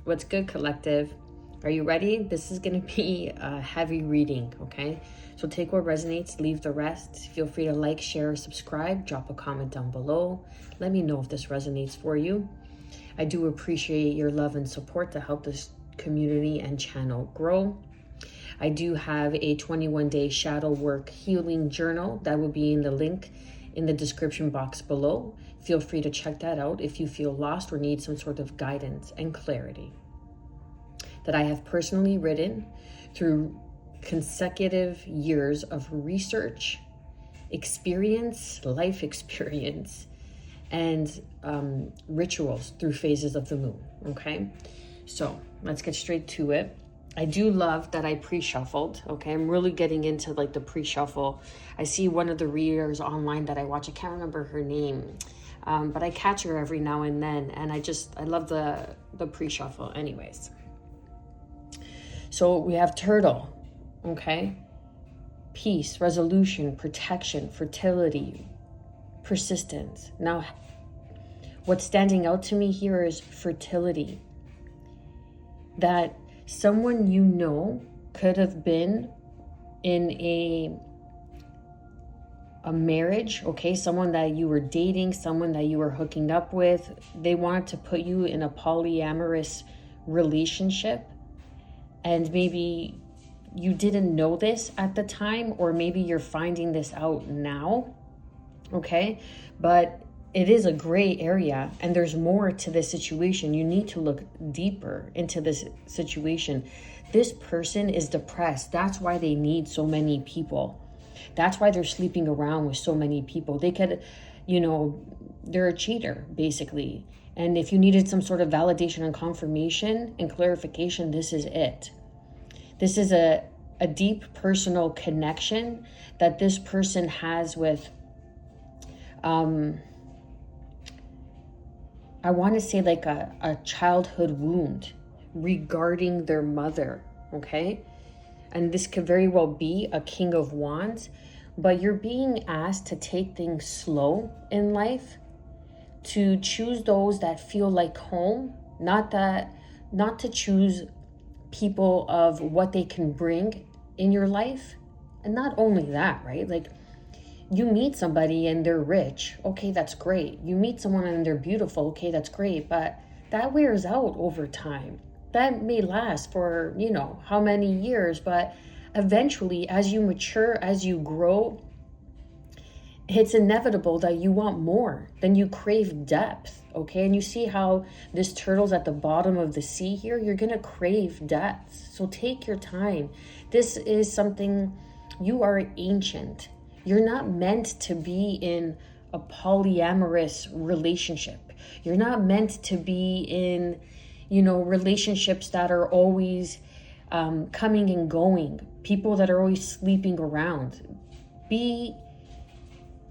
What's good, collective? Are you ready? This is going to be a heavy reading, okay? So take what resonates, leave the rest. Feel free to like, share, subscribe, drop a comment down below. Let me know if this resonates for you. I do appreciate your love and support to help this community and channel grow. I do have a 21-day shadow work healing journal that will be in the link in the description box below. Feel free to check that out if you feel lost or need some sort of guidance and clarity. That I have personally written through consecutive years of research, experience, life experience, and rituals through phases of the moon, okay? So let's get straight to it. I do love that I pre-shuffled, okay? I'm really getting into like the pre-shuffle. I see one of the readers online that I watch, I can't remember her name, but I catch her every now and then, and I love the pre-shuffle anyways. So we have turtle, okay? Peace, resolution, protection, fertility, persistence. Now, what's standing out to me here is fertility. That someone you know could have been in a marriage, okay? Someone that you were dating, someone that you were hooking up with. They wanted to put you in a polyamorous relationship, and maybe you didn't know this at the time, or maybe you're finding this out now, okay? But it is a gray area, and there's more to this situation. You need to look deeper into this situation. This person is depressed. That's why they need so many people. That's why they're sleeping around with so many people. They could, they're a cheater, basically. And if you needed some sort of validation and confirmation and clarification, this is it. This is a deep personal connection that this person has with, I want to say like a childhood wound regarding their mother, okay? And this could very well be a King of Wands, but you're being asked to take things slow in life, to choose those that feel like home, not to choose people of what they can bring in your life. And not only that, right? Like, you meet somebody and they're rich. Okay, that's great. You meet someone and they're beautiful. Okay, that's great. But that wears out over time. That may last for, how many years. But eventually, as you mature, as you grow, it's inevitable that you want more. Then you crave depth. Okay, and you see how this turtle's at the bottom of the sea here? You're going to crave depth. So take your time. This is something, you are ancient. You're not meant to be in a polyamorous relationship. You're not meant to be in, relationships that are always coming and going. People that are always sleeping around. Be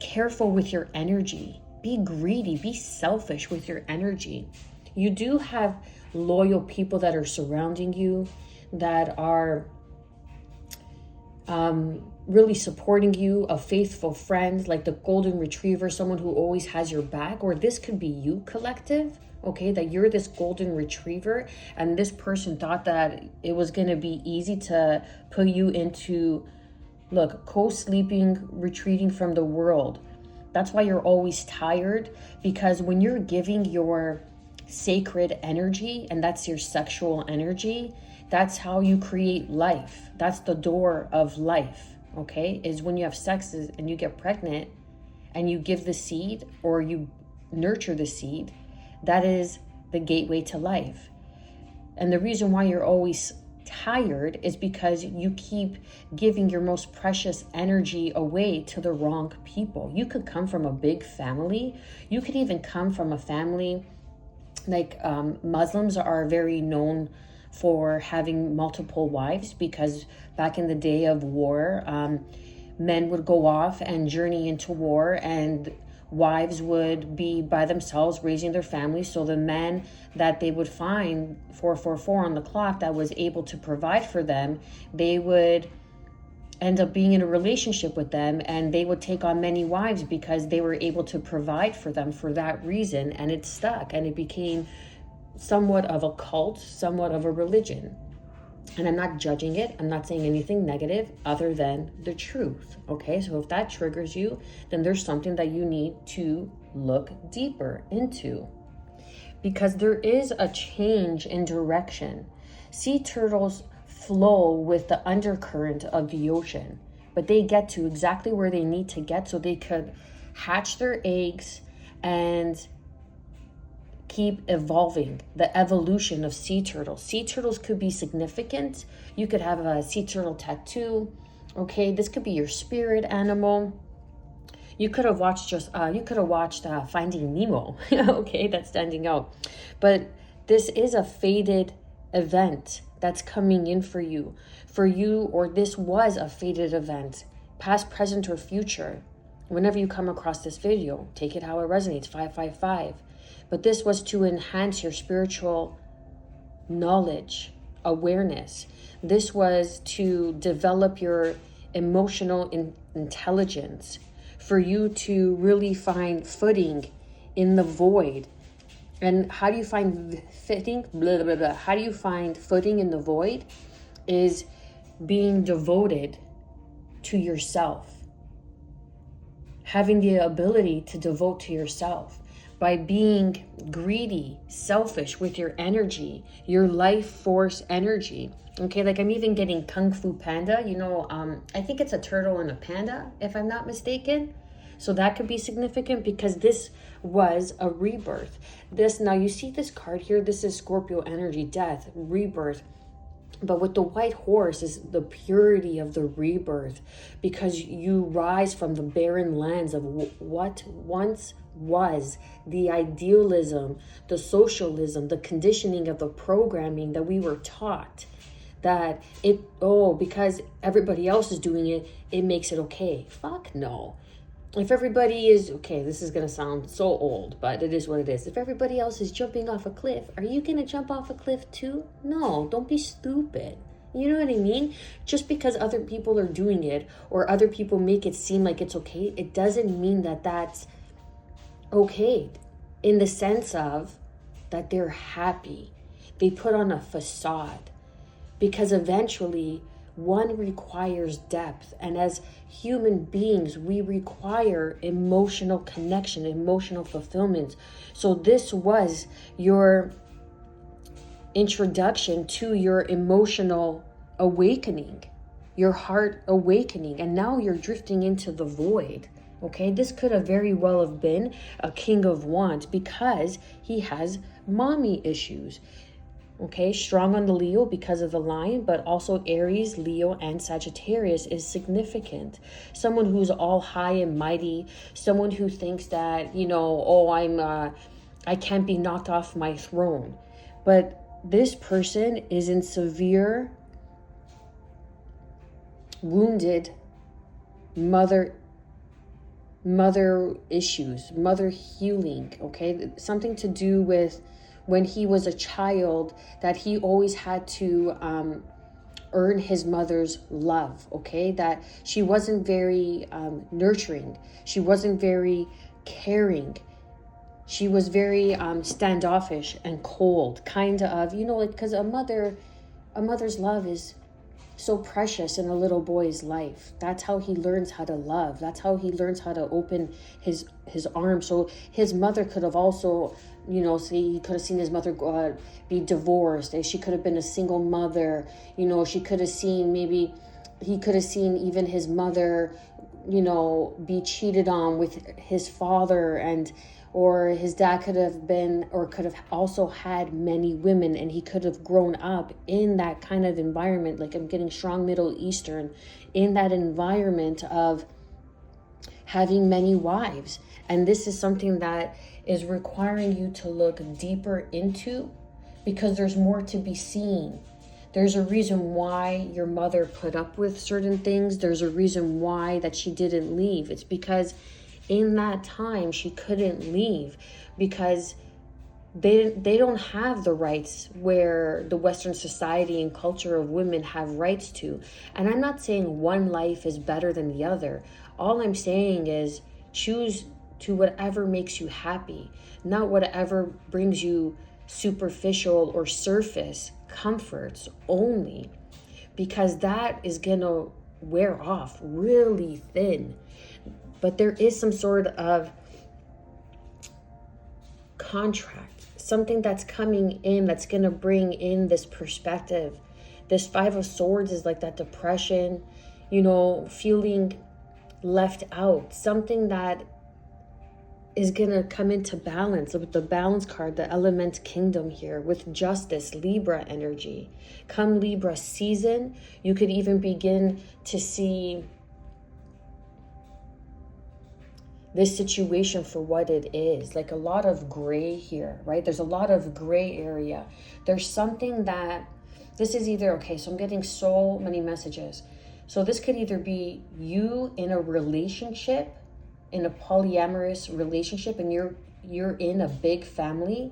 careful with your energy. Be greedy. Be selfish with your energy. You do have loyal people that are surrounding you, that are really supporting you, a faithful friend, like the golden retriever, someone who always has your back. Or this could be you, collective, okay, that you're this golden retriever, and this person thought that it was going to be easy to put you into, co-sleeping, retreating from the world. That's why you're always tired, because when you're giving your sacred energy, and that's your sexual energy, that's how you create life. That's the door of life, okay? Is when you have sex and you get pregnant and you give the seed, or you nurture the seed. That is the gateway to life. And the reason why you're always tired is because you keep giving your most precious energy away to the wrong people. You could come from a big family. You could even come from a family like Muslims are very known for having multiple wives, because back in the day of war, men would go off and journey into war, and wives would be by themselves raising their families. So the men that they would find 444 on the clock that was able to provide for them, they would end up being in a relationship with them, and they would take on many wives because they were able to provide for them for that reason. And it stuck, and it became somewhat of a cult, somewhat of a religion. And I'm not judging it. I'm not saying anything negative other than the truth. Okay, so if that triggers you, then there's something that you need to look deeper into, because there is a change in direction. Sea turtles flow with the undercurrent of the ocean, but they get to exactly where they need to get so they could hatch their eggs and keep evolving. The evolution of sea turtles. Sea turtles could be significant. You could have a sea turtle tattoo. Okay, this could be your spirit animal. You could have watched Finding Nemo. Okay, that's standing out. But this is a fated event that's coming in for you, or this was a fated event, past, present, or future. Whenever you come across this video, take it how it resonates, 555. But this was to enhance your spiritual knowledge, awareness. This was to develop your emotional intelligence, for you to really find footing in the void. And how do you find footing? How do you find footing in the void? Is being devoted to yourself. Having the ability to devote to yourself. By being greedy, selfish with your energy, your life force energy. Okay, like I'm even getting Kung Fu Panda. I think it's a turtle and a panda, if I'm not mistaken. So that could be significant because this was a rebirth. Now you see this card here, this is Scorpio energy, death, rebirth. But with the white horse is the purity of the rebirth, because you rise from the barren lands of what once was, the idealism, the socialism, the conditioning of the programming that we were taught. That because everybody else is doing it, it makes it okay. Fuck no. If everybody is, okay, this is going to sound so old, but it is what it is. If everybody else is jumping off a cliff, are you going to jump off a cliff too? No, don't be stupid. You know what I mean? Just because other people are doing it or other people make it seem like it's okay, it doesn't mean that that's okay, in the sense of that they're happy. They put on a facade, because eventually one requires depth, and as human beings we require emotional connection, emotional fulfillment. So this was your introduction to your emotional awakening, your heart awakening, and now you're drifting into the void. Okay, this could have very well have been a King of Wands because he has mommy issues. Okay, strong on the Leo because of the Lion, but also Aries, Leo, and Sagittarius is significant. Someone who's all high and mighty, someone who thinks that, I can't be knocked off my throne. But this person is in severe, wounded mother issues, mother healing, okay? Something to do with when he was a child, that he always had to earn his mother's love, okay? That she wasn't very nurturing. She wasn't very caring. She was very standoffish and cold, kind of, because a mother's love is so precious in a little boy's life. That's how he learns how to love. That's how he learns how to open his arms. So his mother could have also, he could have seen his mother be divorced. She could have been a single mother. She could have seen, maybe he could have seen even his mother, be cheated on with his father, or his dad could have been, or could have also had many women, and he could have grown up in that kind of environment. Like, I'm getting strong Middle Eastern, in that environment of having many wives. And this is something that is requiring you to look deeper into, because there's more to be seen. There's a reason why your mother put up with certain things. There's a reason why that she didn't leave. It's because in that time she couldn't leave, because they don't have the rights where the Western society and culture of women have rights to. And I'm not saying one life is better than the other. All I'm saying is choose to whatever makes you happy, not whatever brings you superficial or surface comforts only, because that is gonna wear off really thin. But there is some sort of contract, something that's coming in that's gonna bring in this perspective. This Five of Swords is like that depression, feeling left out, something that is gonna come into balance with the balance card, the element kingdom here with justice, Libra energy. Come Libra season, you could even begin to see this situation for what it is, like a lot of gray here, right? There's a lot of gray area. There's something that this is either, okay, so I'm getting so many messages. So this could either be you in a relationship, in a polyamorous relationship, and you're in a big family,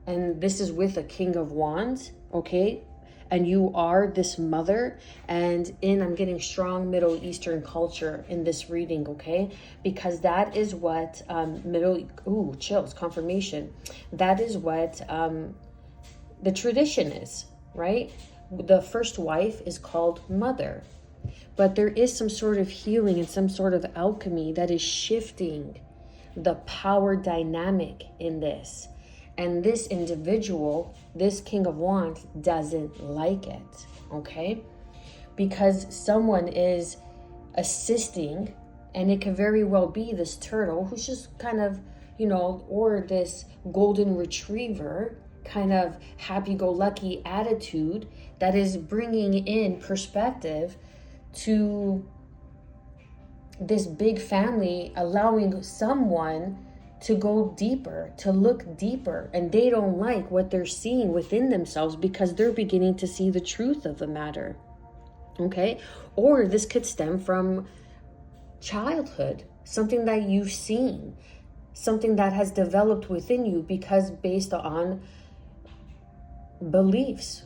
and this is with a King of Wands, okay? And you are this mother, and I'm getting strong Middle Eastern culture in this reading, okay? Because that is what chills, confirmation. That is what the tradition is, right? The first wife is called mother. But there is some sort of healing and some sort of alchemy that is shifting the power dynamic in this. And this individual, this King of Wands, doesn't like it, okay? Because someone is assisting, and it can very well be this turtle who's just kind of, or this golden retriever, kind of happy-go-lucky attitude that is bringing in perspective to this big family, allowing someone to go deeper, to look deeper, and they don't like what they're seeing within themselves because they're beginning to see the truth of the matter, okay? Or this could stem from childhood, something that you've seen, something that has developed within you because based on beliefs,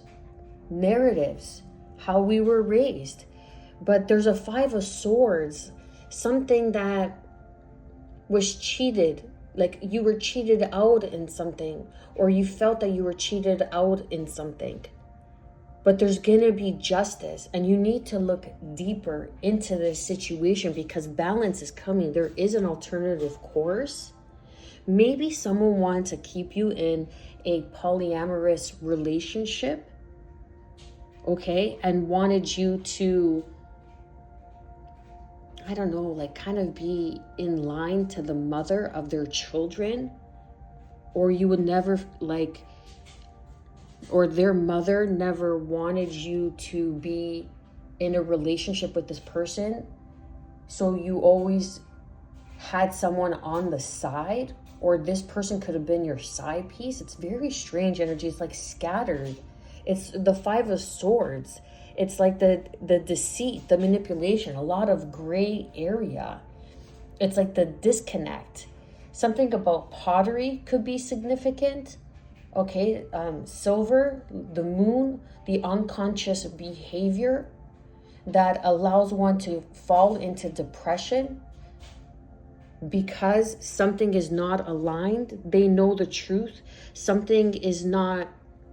narratives, how we were raised. But there's a Five of Swords, something that was cheated, like you were cheated out in something, or you felt that you were cheated out in something. But there's gonna be justice, and you need to look deeper into this situation because balance is coming. There is an alternative course. Maybe someone wanted to keep you in a polyamorous relationship, okay, and wanted you to, I don't know, like kind of be in line to the mother of their children, or you would never or their mother never wanted you to be in a relationship with this person. So you always had someone on the side, or this person could have been your side piece. It's very strange energy. It's like scattered. It's the Five of Swords. It's like the deceit, the manipulation, a lot of gray area. It's like the disconnect. Something about pottery could be significant. Okay, silver, the moon, the unconscious behavior that allows one to fall into depression because something is not aligned. They know the truth. Something is not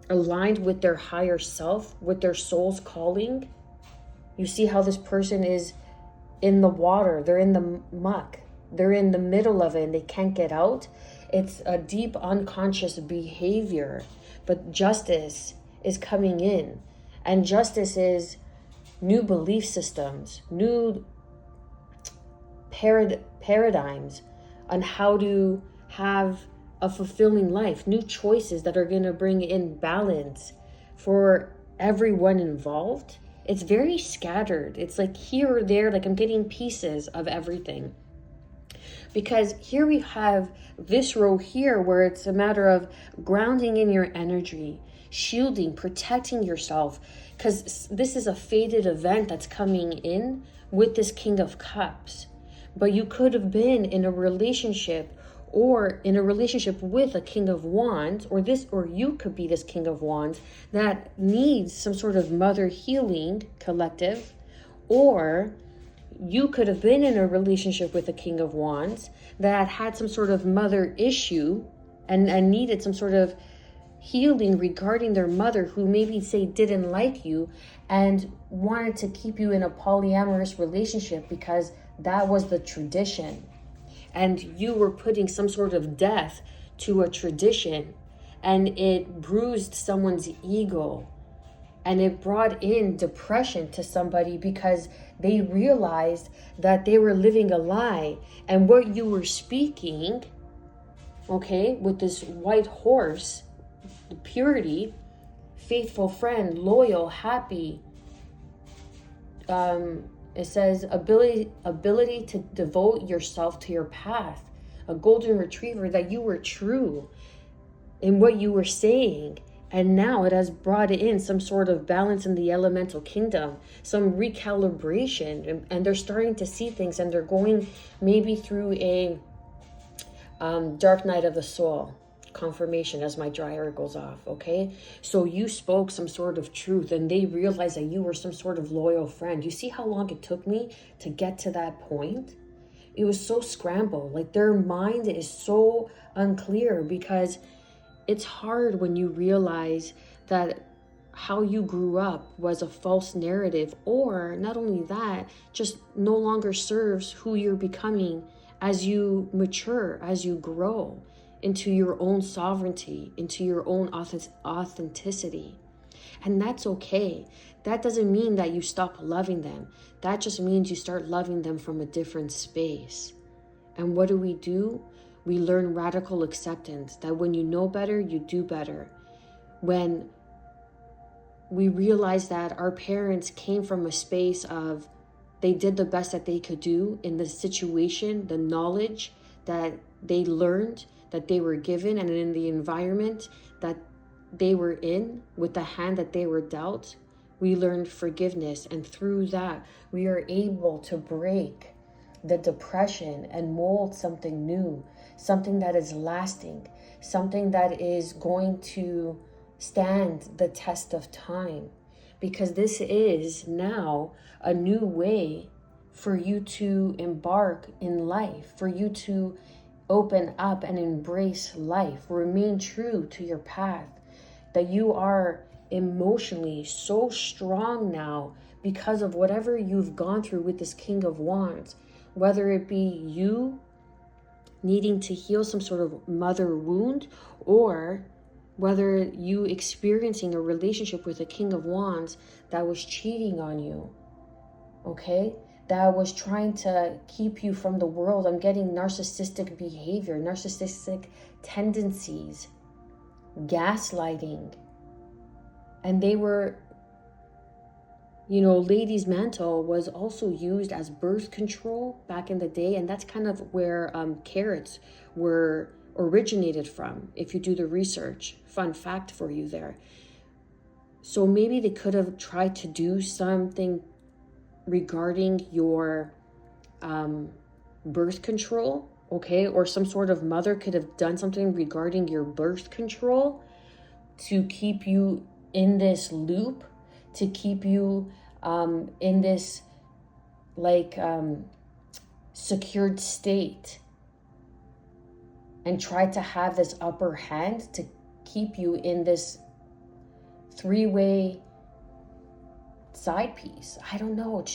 aligned with their higher self, with their soul's calling. You see how this person is in the water, they're in the muck, they're in the middle of it and they can't get out. It's a deep unconscious behavior, but justice is coming in. And justice is new belief systems, new paradigms on how to have a fulfilling life, new choices that are going to bring in balance for everyone involved. It's very scattered. It's like here or there, like I'm getting pieces of everything. Because here we have this row here where it's a matter of grounding in your energy, shielding, protecting yourself. Because this is a fated event that's coming in with this King of Cups. But you could have been in a relationship or in a relationship with a King of Wands, or you could be this King of Wands that needs some sort of mother healing collective, or you could have been in a relationship with a King of Wands that had some sort of mother issue, and needed some sort of healing regarding their mother, who maybe say didn't like you and wanted to keep you in a polyamorous relationship because that was the tradition, and you were putting some sort of death to a tradition, and it bruised someone's ego, and it brought in depression to somebody because they realized that they were living a lie. And what you were speaking, okay, with this white horse, the purity, faithful friend, loyal, happy, it says ability to devote yourself to your path, a golden retriever, that you were true in what you were saying. And now it has brought in some sort of balance in the elemental kingdom, some recalibration, and they're starting to see things, and they're going maybe through a dark night of the soul confirmation as my dryer goes off. Okay, so you spoke some sort of truth, and they realized that you were some sort of loyal friend. You see how long it took me to get to that point? It was so scrambled. Like, their mind is so unclear, because it's hard when you realize that how you grew up was a false narrative, or not only that, just no longer serves who you're becoming as you mature, as you grow into your own sovereignty, into your own authenticity. And that's okay. That doesn't mean that you stop loving them. That just means you start loving them from a different space. And what do? We learn radical acceptance, that when you know better, you do better. When we realize that our parents came from a space of, they did the best that they could do in the situation, the knowledge that they learned, that they were given, and in the environment that they were in, with the hand that they were dealt, we learned forgiveness. And through that, we are able to break the depression and mold something new, something that is lasting, something that is going to stand the test of time. Because this is now a new way for you to embark in life, for you to open up and embrace life, remain true to your path, that you are emotionally so strong now because of whatever you've gone through with this King of Wands, whether it be you needing to heal some sort of mother wound, or whether you experiencing a relationship with a King of Wands that was cheating on you, okay? That was trying to keep you from the world. I'm getting narcissistic behavior, narcissistic tendencies, gaslighting. And they were, ladies' mantle was also used as birth control back in the day. And that's kind of where carrots were originated from, if you do the research. Fun fact for you there. So maybe they could have tried to do something regarding your birth control, okay? Or some sort of mother could have done something regarding your birth control to keep you in this loop, to keep you in this secured state, and try to have this upper hand to keep you in this three-way side piece. I don't know. It's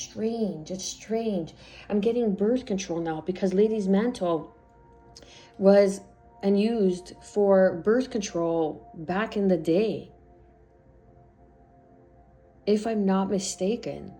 strange. I'm getting birth control now because ladies' mantle was and used for birth control back in the day, if I'm not mistaken.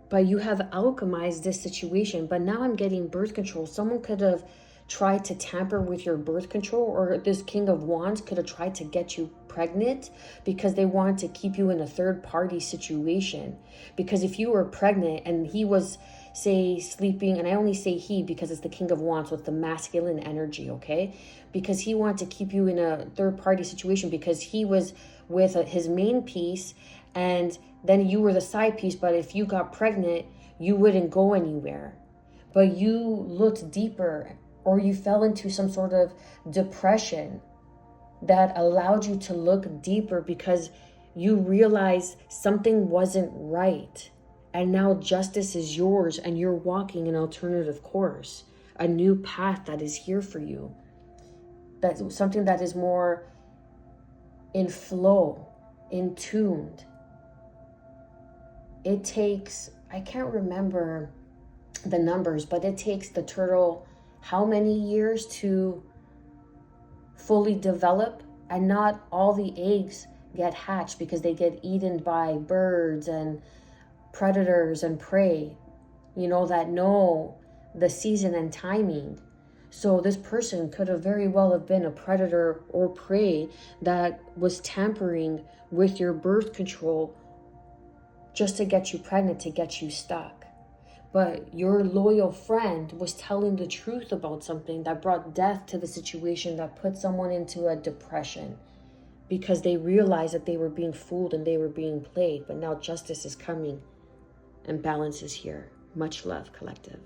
But you have alchemized this situation. But now I'm getting birth control. Someone could have tried to tamper with your birth control, or this King of Wands could have tried to get you pregnant because they wanted to keep you in a third party situation. Because if you were pregnant and he was, say, sleeping, and I only say he because it's the King of Wands with the masculine energy, okay? Because he wanted to keep you in a third party situation because he was with his main piece, and then you were the side piece. But if you got pregnant, you wouldn't go anywhere. But you looked deeper, or you fell into some sort of depression that allowed you to look deeper because you realized something wasn't right. And now justice is yours, and you're walking an alternative course, a new path that is here for you. That's something that is more in flow, in tuned. It takes, I can't remember the numbers, but it takes the turtle how many years to fully develop, and not all the eggs get hatched because they get eaten by birds and predators and prey, that know the season and timing. So this person could have very well have been a predator or prey that was tampering with your birth control just to get you pregnant, to get you stuck. But your loyal friend was telling the truth about something that brought death to the situation, that put someone into a depression because they realized that they were being fooled and they were being played. But now justice is coming and balance is here. Much love, collective.